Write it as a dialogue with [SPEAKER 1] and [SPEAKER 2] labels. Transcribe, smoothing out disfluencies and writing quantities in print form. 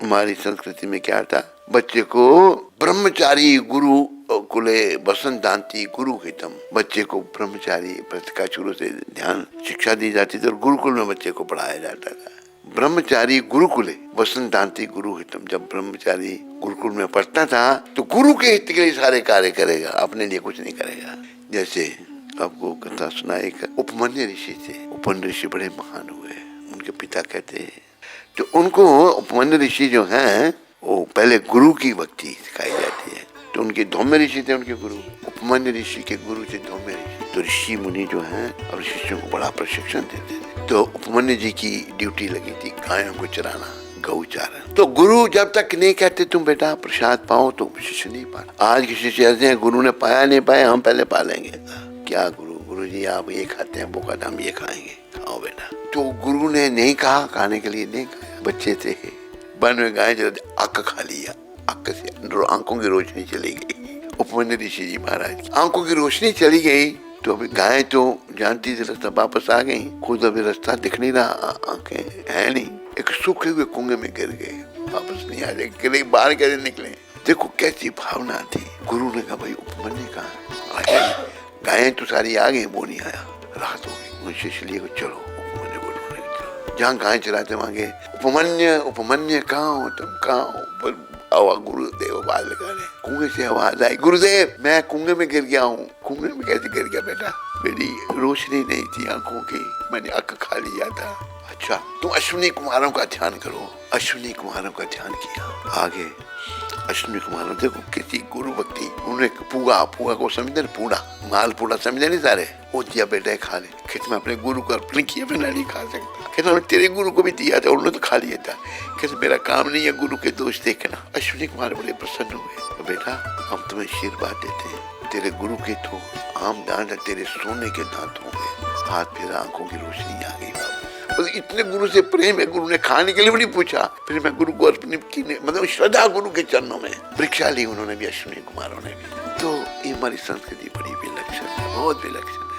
[SPEAKER 1] हमारी संस्कृति में क्या था, बच्चे को ब्रह्मचारी गुरु कुले वसंतांति गुरु हितम, बच्चे को ब्रह्मचारी व्रत का शुरू से ध्यान शिक्षा दी जाती थी और गुरुकुल में बच्चे को पढ़ाया जाता था। ब्रह्मचारी गुरुकुले वसंतांति गुरु हितम, जब ब्रह्मचारी गुरुकुल में पढ़ता था तो गुरु के हित के लिए सारे कार्य करेगा, अपने लिए कुछ नहीं करेगा। जैसे आपको कथा सुना, एक उपमन्यु ऋषि थे। उपमन्यु ऋषि बड़े महान हुए, उनके पिता कहते हैं तो उनको उपमन्यु ऋषि जो हैं वो पहले गुरु की भक्ति सिखाई जाती है। तो उनके धौम्य ऋषि थे, उनके गुरु उपमन्यु ऋषि के गुरु थे धौम्य ऋषि। तो ऋषि मुनि जो हैं अब शिष्यों को बड़ा प्रशिक्षण देते थे। तो उपमन्यु जी की ड्यूटी लगी थी गायों को चराना, गौ चारण। तो गुरु जब तक नहीं कहते तुम बेटा प्रसाद पाओ तो शिष्य नहीं पा। आज के शिष्य ऐसे हैं, गुरु ने पाया नहीं पाया हम पहले पालेंगे। क्या गुरु जी आप ये खाते हैं, वो खाते हम ये खाएंगे, खाओ बेटा। तो गुरु ने नहीं कहा, खाने के लिए नहीं कहा। बच्चे थे, वन में गाय चलते, अक्क खा लिया, अक्क से आंखों की रोशनी चली गई। उपमन्यु ऋषि जी महाराज आंखों की रोशनी चली गई तो अभी गाय तो जानती थी रास्ता, वापस आ गई। खुद अभी रास्ता दिख नहीं रहा, आंखें है नहीं, एक सूखे हुए कुएं में गिर गए, वापस नहीं आ जाए, बाहर कैसे निकले। देखो कैसी भावना थी। गुरु ने कहा भाई उपमन्यु कहा, आ जाए, गायें तो सारी आ गई, वो नहीं आया, रात हो गई। उन शिष्य लिए चलो उपमन्यु को ढूंढने चलो। जहाँ गाय चराते वहां गए, उपमन्यु कहाँ हो तुम, कहाँ हो? आवाज गुरुदेव आवाज लगा रहे, कुएं से आवाज आई, गुरुदेव मैं कुएं में गिर गया हूँ। कुएं में कैसे गिर गया बेटा? मेरी रोशनी नहीं थी आंखों की, मैंने अक्क खा लिया था। अच्छा तुम अश्विनी कुमारों का ध्यान करो। अश्विनी कुमारों का ध्यान किया, आगे अश्विनी कुमारों, देखो किसी गुरु भक्ति। उन्होंने पूगा को समझते ना, पूड़ा माल पूड़ा समझे नहीं सारे, वो दिया बेटा खा ले। कहते मैं अपने गुरु को अर्पण किया, मैं नहीं खा सकता। कहते मैं तेरे गुरु को भी दिया था, उन्होंने तो खा लिया था। कहते मेरा काम नहीं है गुरु के दोष देखना। अश्विनी कुमार बड़े प्रसन्न हुए, तो बेटा हम तुम्हें आशीर्वाद देते हैं, तेरे गुरु के तो आम दांत तेरे सोने के दांत होंगे। हाथ फिर आंखों की रोशनी आ गई। इतने गुरु से प्रेम है, गुरु ने खाने के लिए भी नहीं पूछा। फिर मैं गुरु को अर्पण की, मतलब श्रद्धा गुरु के चरणों में। परीक्षा ली उन्होंने भी, अश्विनी कुमारों ने भी। तो ये हमारी संस्कृति बड़ी विलक्षण है, बहुत विलक्षण है।